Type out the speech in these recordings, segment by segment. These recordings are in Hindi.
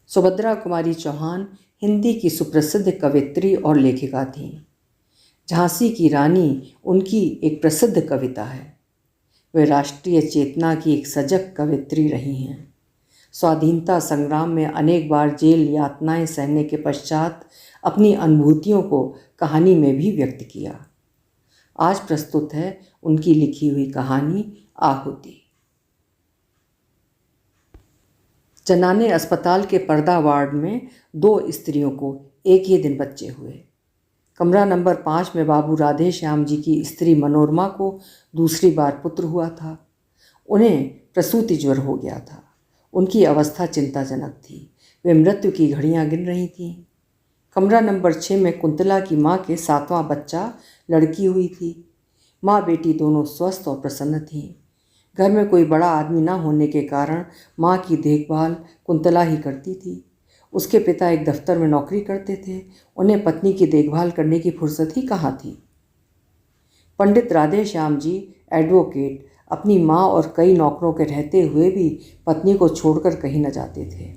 सुभद्रा कुमारी चौहान हिंदी की सुप्रसिद्ध कवयित्री और लेखिका थीं। झांसी की रानी उनकी एक प्रसिद्ध कविता है। वे राष्ट्रीय चेतना की एक सजग कवयित्री रही हैं। स्वाधीनता संग्राम में अनेक बार जेल यातनाएं सहने के पश्चात अपनी अनुभूतियों को कहानी में भी व्यक्त किया। आज प्रस्तुत है उनकी लिखी हुई कहानी आहुति। जनाने अस्पताल के पर्दा वार्ड में 2 स्त्रियों को एक ही दिन बच्चे हुए। कमरा नंबर 5 में बाबू राधे श्याम जी की स्त्री मनोरमा को दूसरी बार पुत्र हुआ था। उन्हें प्रसूति ज्वर हो गया था। उनकी अवस्था चिंताजनक थी। वे मृत्यु की घड़ियां गिन रही थीं। कमरा नंबर 6 में कुंतला की माँ के 7वां बच्चा लड़की हुई थी। माँ बेटी दोनों स्वस्थ और प्रसन्न थीं। घर में कोई बड़ा आदमी न होने के कारण माँ की देखभाल कुंतला ही करती थी। उसके पिता एक दफ्तर में नौकरी करते थे। उन्हें पत्नी की देखभाल करने की फुर्सत ही कहाँ थी। पंडित राधे श्याम जी एडवोकेट अपनी माँ और कई नौकरों के रहते हुए भी पत्नी को छोड़कर कहीं न जाते थे।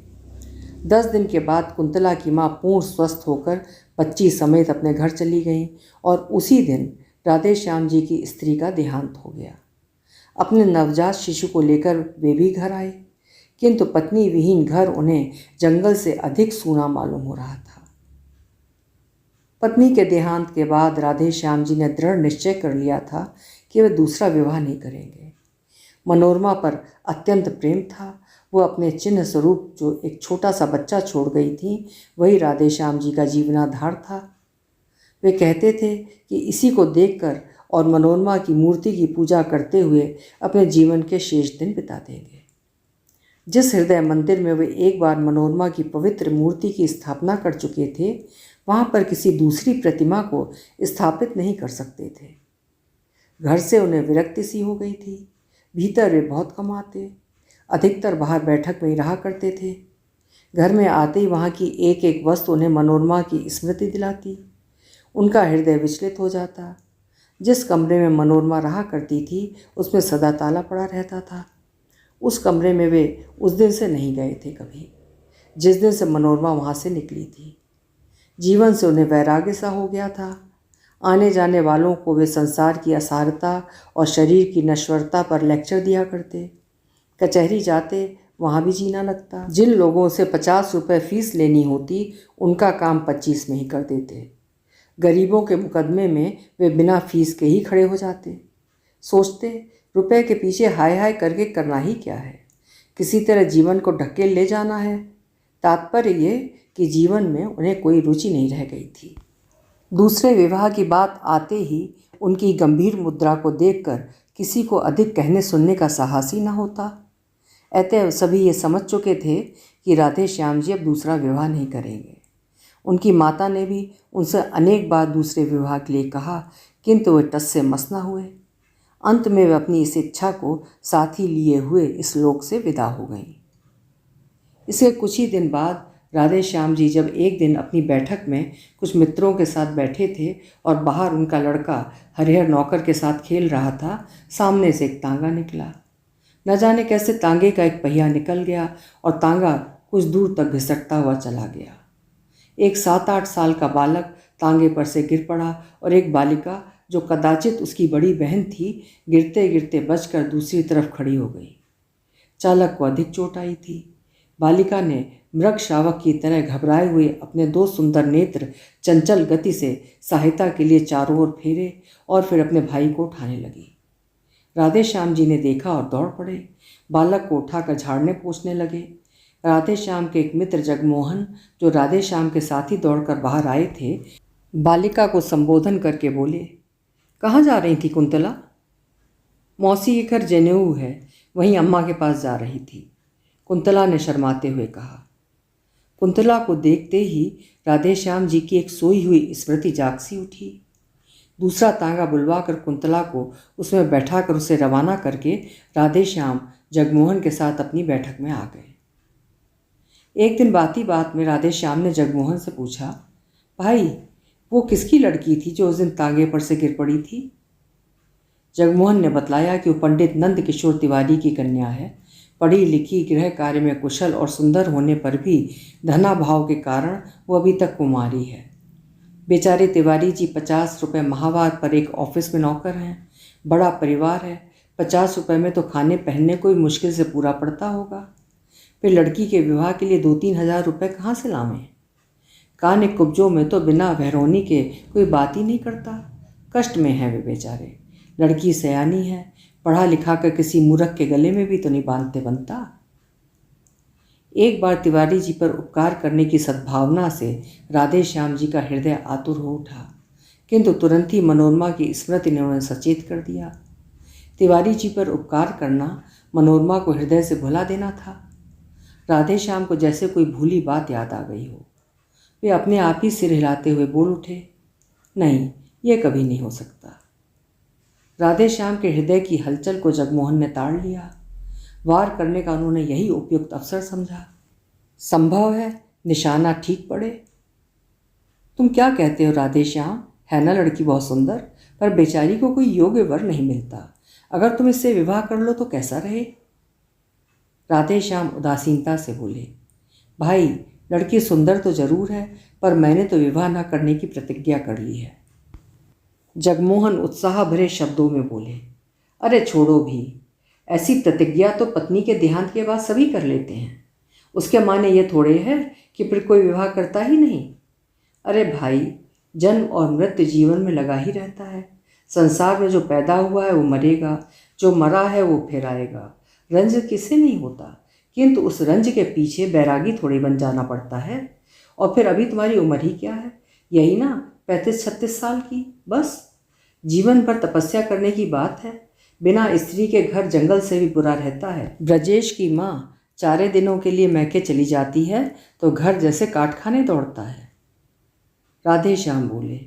10 दिन के बाद कुंतला की माँ पूर्ण स्वस्थ होकर बच्ची समेत अपने घर चली गईं और उसी दिन राधे श्याम जी की स्त्री का देहांत हो गया। अपने नवजात शिशु को लेकर वे भी घर आए, किंतु पत्नी विहीन घर उन्हें जंगल से अधिक सूना मालूम हो रहा था। पत्नी के देहांत के बाद राधे श्याम जी ने दृढ़ निश्चय कर लिया था कि वे दूसरा विवाह नहीं करेंगे। मनोरमा पर अत्यंत प्रेम था। वो अपने चिन्ह स्वरूप जो एक छोटा सा बच्चा छोड़ गई थी, वही राधे श्याम जी का जीवनाधार था। वे कहते थे कि इसी को देखकर और मनोरमा की मूर्ति की पूजा करते हुए अपने जीवन के शेष दिन बिता देंगे। जिस हृदय मंदिर में वे एक बार मनोरमा की पवित्र मूर्ति की स्थापना कर चुके थे, वहाँ पर किसी दूसरी प्रतिमा को स्थापित नहीं कर सकते थे। घर से उन्हें विरक्ति सी हो गई थी। भीतर वे बहुत कम आते, अधिकतर बाहर बैठक में ही रहा करते थे। घर में आते ही वहाँ की एक एक वस्तु उन्हें मनोरमा की स्मृति दिलाती। उनका हृदय विचलित हो जाता। जिस कमरे में मनोरमा रहा करती थी उसमें सदा ताला पड़ा रहता था। उस कमरे में वे उस दिन से नहीं गए थे कभी, जिस दिन से मनोरमा वहाँ से निकली थी। जीवन से उन्हें वैराग्य सा हो गया था। आने जाने वालों को वे संसार की असारता और शरीर की नश्वरता पर लेक्चर दिया करते। कचहरी जाते, वहाँ भी जीना लगता। जिन लोगों से 50 रुपये फीस लेनी होती, उनका काम 25 में ही कर देते। गरीबों के मुकदमे में वे बिना फीस के ही खड़े हो जाते। सोचते, रुपए के पीछे हाय हाय करके करना ही क्या है, किसी तरह जीवन को ढकेल ले जाना है। तात्पर्य ये कि जीवन में उन्हें कोई रुचि नहीं रह गई थी। दूसरे विवाह की बात आते ही उनकी गंभीर मुद्रा को देखकर किसी को अधिक कहने सुनने का साहस ही न होता। अतः सभी ये समझ चुके थे कि राधे श्याम जी अब दूसरा विवाह नहीं करेंगे। उनकी माता ने भी उनसे अनेक बार दूसरे विवाह के लिए कहा, किंतु वे टस से मस न हुए। अंत में वे अपनी इस इच्छा को साथी लिए हुए इस लोक से विदा हो गईं। इसके कुछ ही दिन बाद राधे श्याम जी जब एक दिन अपनी बैठक में कुछ मित्रों के साथ बैठे थे और बाहर उनका लड़का हरिहर नौकर के साथ खेल रहा था, सामने से एक तांगा निकला। न जाने कैसे तांगे का एक पहिया निकल गया और तांगा कुछ दूर तक घिसटता हुआ चला गया। एक 7-8 साल का बालक तांगे पर से गिर पड़ा और एक बालिका जो कदाचित उसकी बड़ी बहन थी, गिरते गिरते बचकर दूसरी तरफ खड़ी हो गई। चालक को अधिक चोट आई थी। बालिका ने मृग शावक की तरह घबराए हुए अपने 2 सुंदर नेत्र चंचल गति से सहायता के लिए चारों ओर फेरे और फिर अपने भाई को उठाने लगी। राधे श्याम जी ने देखा और दौड़ पड़े। बालक को उठाकर झाड़ने पोंछने लगे। राधे श्याम के एक मित्र जगमोहन, जो राधे श्याम के साथ ही दौड़कर बाहर आए थे, बालिका को संबोधन करके बोले, कहाँ जा रही थी कुंतला? मौसी के घर जनेऊ है, वहीं अम्मा के पास जा रही थी, कुंतला ने शर्माते हुए कहा। कुंतला को देखते ही राधे श्याम जी की एक सोई हुई स्मृति जाग सी उठी। दूसरा तांगा बुलवाकर कुंतला को उसमें बैठाकर उसे रवाना करके राधे श्याम जगमोहन के साथ अपनी बैठक में आ गए। एक दिन बाती बात में राधे श्याम ने जगमोहन से पूछा, भाई वो किसकी लड़की थी जो उस दिन तांगे पर से गिर पड़ी थी? जगमोहन ने बतलाया कि वो पंडित नंद किशोर तिवारी की कन्या है, पढ़ी लिखी, गृह कार्य में कुशल और सुंदर होने पर भी धनाभाव के कारण वो अभी तक कुमारी है। बेचारे तिवारी जी 50 रुपये माहवार पर एक ऑफिस में नौकर हैं। बड़ा परिवार है, 50 रुपये में तो खाने पहनने को ही मुश्किल से पूरा पड़ता होगा। फिर लड़की के विवाह के लिए 2-3 हज़ार रुपये कहाँ से लावें? काने कुब्जों में तो बिना बहरौनी के कोई बात ही नहीं करता। कष्ट में हैं वे बेचारे। लड़की सयानी है, पढ़ा लिखा कर किसी मूर्ख के गले में भी तो नहीं बांधते बनता। एक बार तिवारी जी पर उपकार करने की सद्भावना से राधे श्याम जी का हृदय आतुर हो उठा, किंतु तुरंत ही मनोरमा की स्मृति ने उन्हें सचेत कर दिया। तिवारी जी पर उपकार करना मनोरमा को हृदय से भुला देना था। राधे श्याम को जैसे कोई भूली बात याद आ गई हो। वे अपने आप ही सिर हिलाते हुए बोल उठे, नहीं, ये कभी नहीं हो सकता। राधे श्याम के हृदय की हलचल को जगमोहन ने ताड़ लिया। वार करने का उन्होंने यही उपयुक्त अवसर समझा। संभव है निशाना ठीक पड़े। तुम क्या कहते हो राधे श्याम? है ना लड़की बहुत सुंदर, पर बेचारी को कोई योग्य वर नहीं मिलता। अगर तुम इससे विवाह कर लो तो कैसा रहे? राधे श्याम उदासीनता से बोले, भाई लड़की सुंदर तो जरूर है, पर मैंने तो विवाह न करने की प्रतिज्ञा कर ली है। जगमोहन उत्साह भरे शब्दों में बोले, अरे छोड़ो भी, ऐसी प्रतिज्ञा तो पत्नी के देहांत के बाद सभी कर लेते हैं। उसके माने ये थोड़े है कि फिर कोई विवाह करता ही नहीं। अरे भाई, जन्म और मृत्यु जीवन में लगा ही रहता है। संसार में जो पैदा हुआ है वो मरेगा, जो मरा है वो फिर आएगा। रंज किसे नहीं होता, किंतु उस रंज के पीछे बैरागी थोड़ी बन जाना पड़ता है। और फिर अभी तुम्हारी उम्र ही क्या है? यही ना 35-36 साल की। बस जीवन भर तपस्या करने की बात है। बिना स्त्री के घर जंगल से भी बुरा रहता है। ब्रजेश की माँ 4 दिनों के लिए मैके चली जाती है तो घर जैसे काटखाने दौड़ता है। राधे श्याम बोले,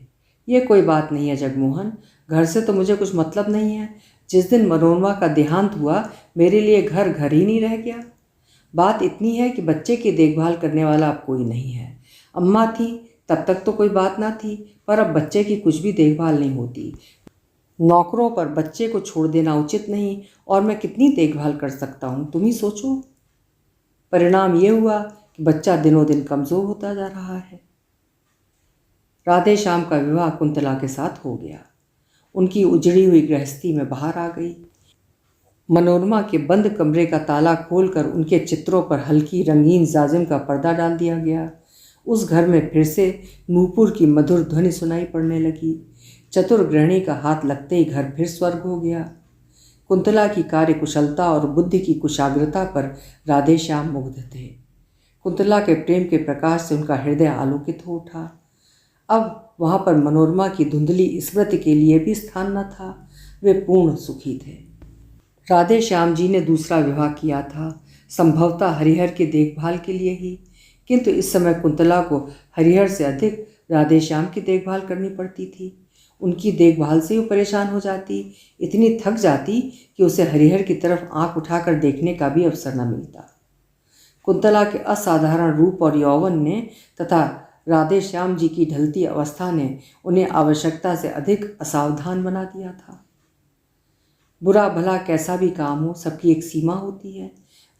ये कोई बात नहीं है जगमोहन, घर से तो मुझे कुछ मतलब नहीं है। जिस दिन मनोरमा का देहांत हुआ मेरे लिए घर घर ही नहीं रह गया। बात इतनी है कि बच्चे की देखभाल करने वाला अब कोई नहीं है। अम्मा थी तब तक तो कोई बात ना थी, पर अब बच्चे की कुछ भी देखभाल नहीं होती। नौकरों पर बच्चे को छोड़ देना उचित नहीं, और मैं कितनी देखभाल कर सकता हूँ, तुम ही सोचो। परिणाम ये हुआ कि बच्चा दिनों दिन कमज़ोर होता जा रहा है। राधे श्याम का विवाह कुंतला के साथ हो गया। उनकी उजड़ी हुई गृहस्थी में बाहर आ गई। मनोरमा के बंद कमरे का ताला खोलकर उनके चित्रों पर हल्की रंगीन जाजिम का पर्दा डाल दिया गया। उस घर में फिर से नूपुर की मधुर ध्वनि सुनाई पड़ने लगी। चतुर गृहिणी का हाथ लगते ही घर फिर स्वर्ग हो गया। कुंतला की कार्य कुशलता और बुद्धि की कुशाग्रता पर राधे श्याम मुग्ध थे। कुंतला के प्रेम के प्रकाश से उनका हृदय आलोकित हो उठा। अब वहाँ पर मनोरमा की धुंधली स्मृति के लिए भी स्थान न था। वे पूर्ण सुखी थे। राधे श्याम जी ने दूसरा विवाह किया था, संभवतः हरिहर की देखभाल के लिए ही, किंतु इस समय कुंतला को हरिहर से अधिक राधे श्याम की देखभाल करनी पड़ती थी। उनकी देखभाल से वो परेशान हो जाती, इतनी थक जाती कि उसे हरिहर की तरफ आंख उठाकर देखने का भी अवसर न मिलता। कुंतला के असाधारण रूप और यौवन ने तथा राधे श्याम जी की ढलती अवस्था ने उन्हें आवश्यकता से अधिक असावधान बना दिया था। बुरा भला कैसा भी काम हो, सबकी एक सीमा होती है।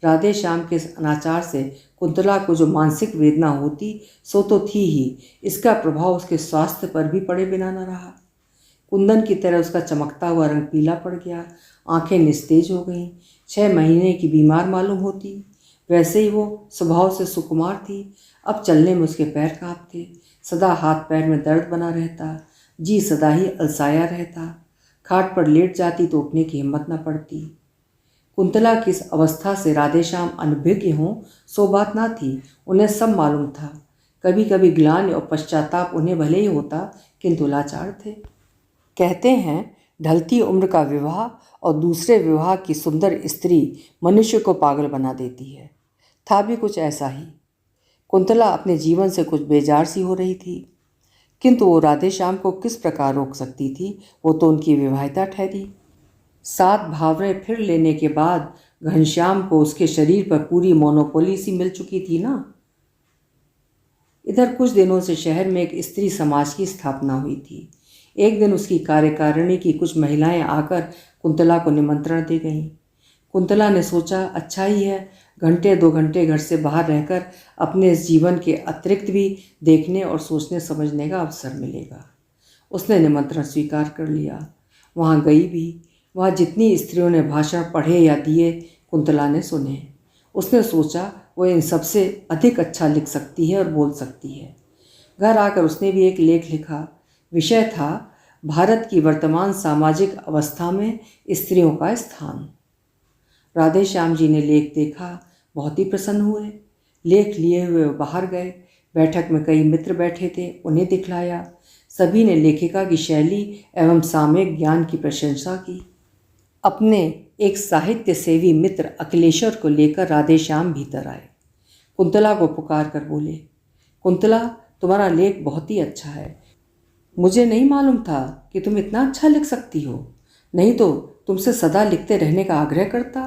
राधे श्याम के अनाचार से कुंतला को जो मानसिक वेदना होती सो तो थी ही, इसका प्रभाव उसके स्वास्थ्य पर भी पड़े बिना न रहा। कुंदन की तरह उसका चमकता हुआ रंग पीला पड़ गया, आंखें निस्तेज हो गईं। 6 महीने की बीमार मालूम होती। वैसे ही वो स्वभाव से सुकुमार थी। अब चलने में उसके पैर कांपते, सदा हाथ पैर में दर्द बना रहता, जी सदा ही अलसाया रहता। खाट पर लेट जाती तो उठने की हिम्मत न पड़ती। कुंतला की इस अवस्था से राधे श्याम अनभिज्ञ हों सो बात ना थी, उन्हें सब मालूम था। कभी कभी ग्लानि और पश्चाताप उन्हें भले ही होता, किंतु लाचार थे। कहते हैं ढलती उम्र का विवाह और दूसरे विवाह की सुंदर स्त्री मनुष्य को पागल बना देती है। था भी कुछ ऐसा ही। कुंतला अपने जीवन से कुछ बेजार सी हो रही थी, किंतु वो राधे श्याम को किस प्रकार रोक सकती थी? वो तो उनकी विवाहिता ठहरी। 7 भावरें फिर लेने के बाद घनश्याम को उसके शरीर पर पूरी मोनोपोली सी मिल चुकी थी ना। इधर कुछ दिनों से शहर में एक स्त्री समाज की स्थापना हुई थी। एक दिन उसकी कार्यकारिणी की कुछ महिलाएं आकर कुंतला को निमंत्रण दे गईं। कुंतला ने सोचा, अच्छा ही है, घंटे 2 घंटे घर से बाहर रहकर अपने इस जीवन के अतिरिक्त भी देखने और सोचने समझने का अवसर मिलेगा। उसने निमंत्रण स्वीकार कर लिया। वहाँ गई भी। वहाँ जितनी स्त्रियों ने भाषण पढ़े या दिए, कुंतला ने सुने। उसने सोचा वो इन सबसे अधिक अच्छा लिख सकती है और बोल सकती है। घर आकर उसने भी एक लेख लिखा। विषय था भारत की वर्तमान सामाजिक अवस्था में स्त्रियों का स्थान। राधे श्याम जी ने लेख देखा, बहुत ही प्रसन्न हुए। लेख लिए हुए वो बाहर गए। बैठक में कई मित्र बैठे थे, उन्हें दिखलाया। सभी ने लेखिका की शैली एवं सामयिक ज्ञान की प्रशंसा की। अपने एक साहित्य सेवी मित्र अखिलेश्वर को लेकर राधे श्याम भीतर आए। कुंतला को पुकार कर बोले, कुंतला, तुम्हारा लेख बहुत ही अच्छा है। मुझे नहीं मालूम था कि तुम इतना अच्छा लिख सकती हो, नहीं तो तुमसे सदा लिखते रहने का आग्रह करता।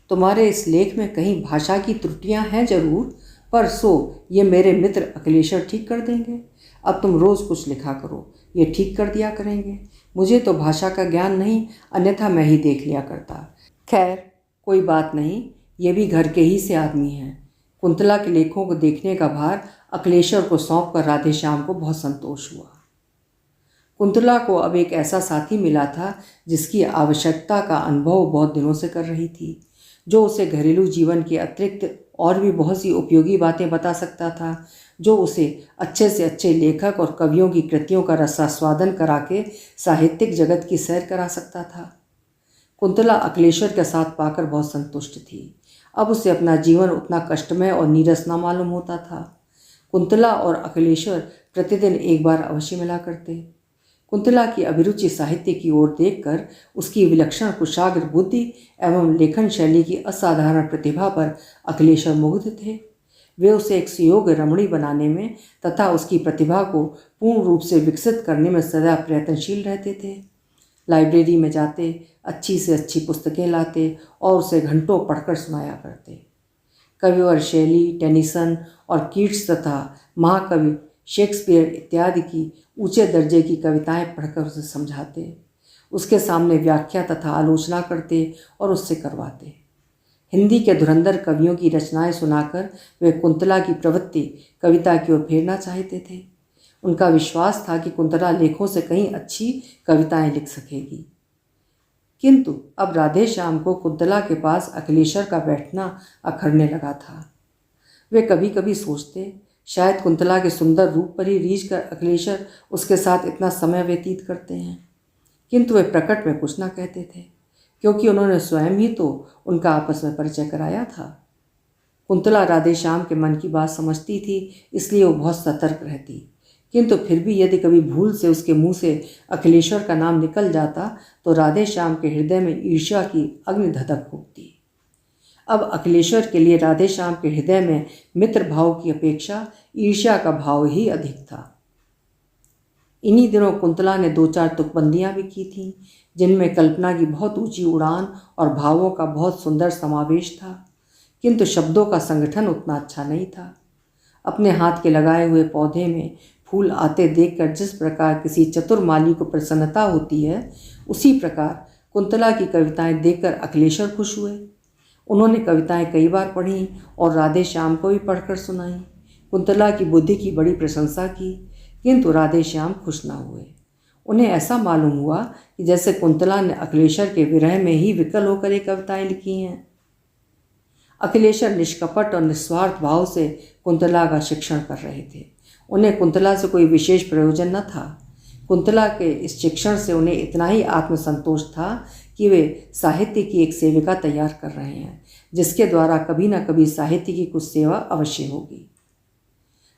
तुम्हारे इस लेख में कहीं भाषा की त्रुटियां हैं जरूर, पर सो ये मेरे मित्र अखिलेश्वर ठीक कर देंगे। अब तुम रोज़ कुछ लिखा करो, ये ठीक कर दिया करेंगे। मुझे तो भाषा का ज्ञान नहीं, अन्यथा मैं ही देख लिया करता। खैर कोई बात नहीं, ये भी घर के ही से आदमी हैं। कुंतला के लेखों को देखने का भार अखिलेश्वर को सौंप कर राधे श्याम को बहुत संतोष हुआ। कुंतला को अब एक ऐसा साथी मिला था जिसकी आवश्यकता का अनुभव बहुत दिनों से कर रही थी, जो उसे घरेलू जीवन के अतिरिक्त और भी बहुत सी उपयोगी बातें बता सकता था, जो उसे अच्छे से अच्छे लेखक और कवियों की कृतियों का रसास्वादन करा के साहित्यिक जगत की सैर करा सकता था। कुंतला अखिलेश्वर का साथ पाकर बहुत संतुष्ट थी। अब उसे अपना जीवन उतना कष्टमय और नीरस न मालूम होता था। कुंतला और अखिलेश्वर प्रतिदिन एक बार अवश्य मिला करते। कुंतला की अभिरुचि साहित्य की ओर देखकर उसकी विलक्षण कुशाग्र बुद्धि एवं लेखन शैली की असाधारण प्रतिभा पर अखिलेश्वर मुग्ध थे। वे उसे एक सुयोग्य रमणी बनाने में तथा उसकी प्रतिभा को पूर्ण रूप से विकसित करने में सदा प्रयत्नशील रहते थे। लाइब्रेरी में जाते, अच्छी से अच्छी पुस्तकें लाते और उसे घंटों पढ़कर सुनाया करते। कविवर शैली, टेनिसन और कीट्स तथा महाकवि शेक्सपियर इत्यादि की ऊंचे दर्जे की कविताएं पढ़कर उसे समझाते, उसके सामने व्याख्या तथा आलोचना करते और उससे करवाते। हिंदी के धुरंधर कवियों की रचनाएं सुनाकर वे कुंतला की प्रवृत्ति कविता की ओर फेरना चाहते थे। उनका विश्वास था कि कुंतला लेखों से कहीं अच्छी कविताएं लिख सकेगी। किंतु अब राधे श्याम को कुंतला के पास अखिलेश्वर का बैठना अखरने लगा था। वे कभी कभी सोचते, शायद कुंतला के सुंदर रूप पर ही रीझ कर अखिलेश्वर उसके साथ इतना समय व्यतीत करते हैं। किंतु वे प्रकट में कुछ ना कहते थे, क्योंकि उन्होंने स्वयं ही तो उनका आपस में परिचय कराया था। कुंतला राधे श्याम के मन की बात समझती थी, इसलिए वो बहुत सतर्क रहती। किंतु फिर भी यदि कभी भूल से उसके मुंह से अखिलेश्वर का नाम निकल जाता तो राधे श्याम के हृदय में ईर्ष्या की अग्नि धधक उठती। अब अखिलेश्वर के लिए राधे श्याम के हृदय में मित्र भाव की अपेक्षा ईर्ष्या का भाव ही अधिक था। इन्हीं दिनों कुंतला ने 2-4 तुकबंदियां भी की थीं, जिनमें कल्पना की बहुत ऊंची उड़ान और भावों का बहुत सुंदर समावेश था, किंतु शब्दों का संगठन उतना अच्छा नहीं था। अपने हाथ के लगाए हुए पौधे में फूल आते देखकर जिस प्रकार किसी चतुर माली को प्रसन्नता होती है, उसी प्रकार कुंतला की कविताएं देखकर अखिलेश्वर खुश हुए। उन्होंने कविताएं कई बार पढ़ीं और राधे श्याम को भी पढ़कर सुनाईं। कुंतला की बुद्धि की बड़ी प्रशंसा की, किंतु राधे श्याम खुश न हुए। उन्हें ऐसा मालूम हुआ कि जैसे कुंतला ने अखिलेश्वर के विरह में ही विकल होकर ये कविताएं लिखी हैं। अखिलेश्वर निष्कपट और निस्वार्थ भाव से कुंतला का शिक्षण कर रहे थे। उन्हें कुंतला से कोई विशेष प्रयोजन न था। कुंतला के इस शिक्षण से उन्हें इतना ही आत्मसंतोष था कि वे साहित्य की एक सेविका तैयार कर रहे हैं, जिसके द्वारा कभी न कभी साहित्य की कुछ सेवा अवश्य होगी।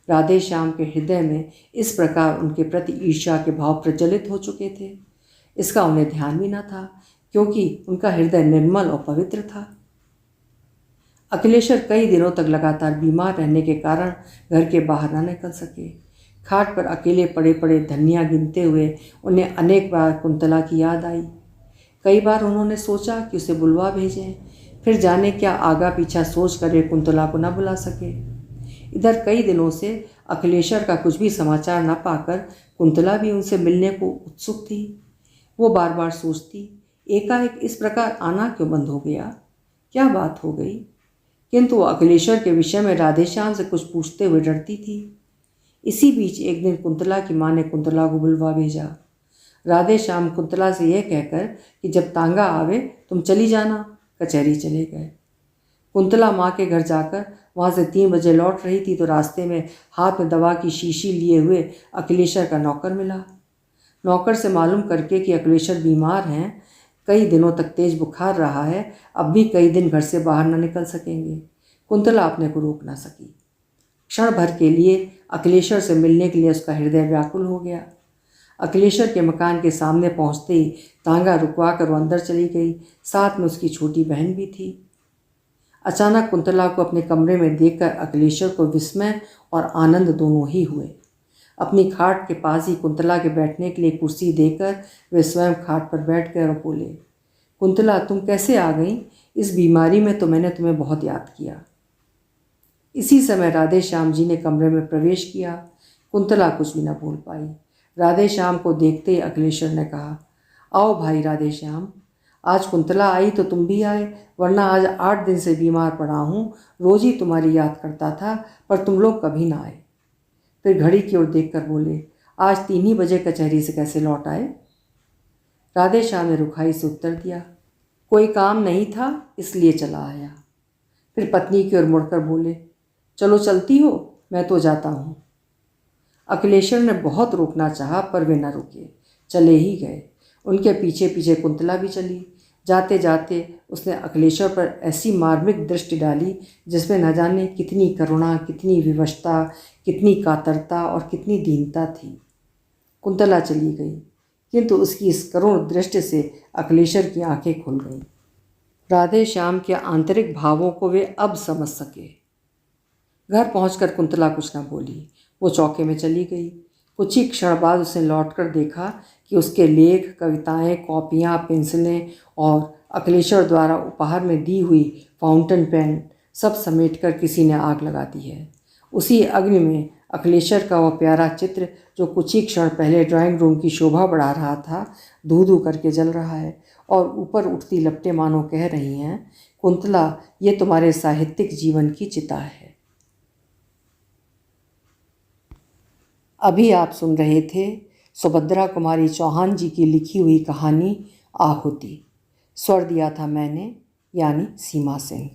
राधे श्याम के हृदय में इस प्रकार उनके प्रति ईर्ष्या के भाव प्रज्वलित हो चुके थे। इसका उन्हें ध्यान भी न था, क्योंकि उनका हृदय निर्मल और पवित्र था। अखिलेश्वर कई दिनों तक लगातार बीमार रहने के कारण घर के बाहर न निकल सके। खाट पर अकेले पड़े पड़े धनिया गिनते हुए उन्हें अनेक बार कुंतला की याद आई। कई बार उन्होंने सोचा कि उसे बुलवा भेजें, फिर जाने क्या आगा पीछा सोच कर वे कुंतला को न बुला सके। इधर कई दिनों से अखिलेश्वर का कुछ भी समाचार न पाकर कुंतला भी उनसे मिलने को उत्सुक थी। वो बार बार सोचती, एकाएक इस प्रकार आना क्यों बंद हो गया। क्या बात हो गई? किंतु वो अखिलेश्वर के विषय में राधेश्याम से कुछ पूछते हुए डरती थी। इसी बीच एक दिन कुंतला की माँ ने कुंतला को बुलवा भेजा। राधेश्याम कुंतला से यह कहकर कि जब तांगा आवे तुम चली जाना, कचहरी चले गए। कुंतला माँ के घर जाकर वहाँ से 3 बजे लौट रही थी तो रास्ते में हाथ में दवा की शीशी लिए हुए अखिलेश्वर का नौकर मिला। नौकर से मालूम करके कि अखिलेश्वर बीमार हैं, कई दिनों तक तेज बुखार रहा है, अब भी कई दिन घर से बाहर न निकल सकेंगे। कुंतला अपने को रोक ना सकी। क्षण भर के लिए अखिलेश्वर से मिलने के लिए उसका हृदय व्याकुल हो गया। अखिलेश्वर के मकान के सामने पहुंचते ही तांगा रुकवा कर वो अंदर चली गई। साथ में उसकी छोटी बहन भी थी। अचानक कुंतला को अपने कमरे में देखकर अखिलेश्वर को विस्मय और आनंद दोनों ही हुए। अपनी खाट के पास ही कुंतला के बैठने के लिए कुर्सी देकर वे स्वयं खाट पर बैठ गए और बोले, कुंतला तुम कैसे आ गई? इस बीमारी में तो मैंने तुम्हें बहुत याद किया। इसी समय राधेश्याम जी ने कमरे में प्रवेश किया। कुंतला कुछ भी न बोल पाई। राधेश्याम को देखते ही अखिलेश्वर ने कहा, आओ भाई राधेश्याम, आज कुंतला आई तो तुम भी आए, वरना आज 8 दिन से बीमार पड़ा हूँ। रोज ही तुम्हारी याद करता था, पर तुम लोग कभी ना आए। फिर घड़ी की ओर देखकर बोले, आज 3 ही बजे कचहरी से कैसे लौट आए? राधेश्याम ने रुखाई से उत्तर दिया, कोई काम नहीं था इसलिए चला आया। फिर पत्नी की ओर मुड़कर बोले, चलो चलती हो, मैं तो जाता हूँ। अखिलेश्वर ने बहुत रोकना चाहा पर वे न रुके, चले ही गए। उनके पीछे पीछे कुंतला भी चली। जाते जाते उसने अखिलेश्वर पर ऐसी मार्मिक दृष्टि डाली जिसमें न जाने कितनी करुणा, कितनी विवशता, कितनी कातरता और कितनी दीनता थी। कुंतला चली गई, किंतु उसकी इस करुण दृष्टि से अखिलेश्वर की आंखें खुल गईं। राधेश्याम के आंतरिक भावों को वे अब समझ सके। घर पहुंचकर कुंतला कुछ न बोली। वो चौके में चली गई। कुछ ही क्षण बाद उसने लौटकर देखा कि उसके लेख, कविताएं, कॉपियाँ, पेंसिलें और अखिलेश्वर द्वारा उपहार में दी हुई फाउंटेन पेन सब समेटकर किसी ने आग लगा दी है। उसी अग्नि में अखिलेश्वर का वह प्यारा चित्र जो कुछ ही क्षण पहले ड्राइंग रूम की शोभा बढ़ा रहा था, धू धू करके जल रहा है और ऊपर उठती लपटें मानो कह रही हैं, कुंतला, ये तुम्हारे साहित्यिक जीवन की चिता है। अभी आप सुन रहे थे सुभद्रा कुमारी चौहान जी की लिखी हुई कहानी आहुति। स्वर दिया था मैंने, यानी सीमा सिंह।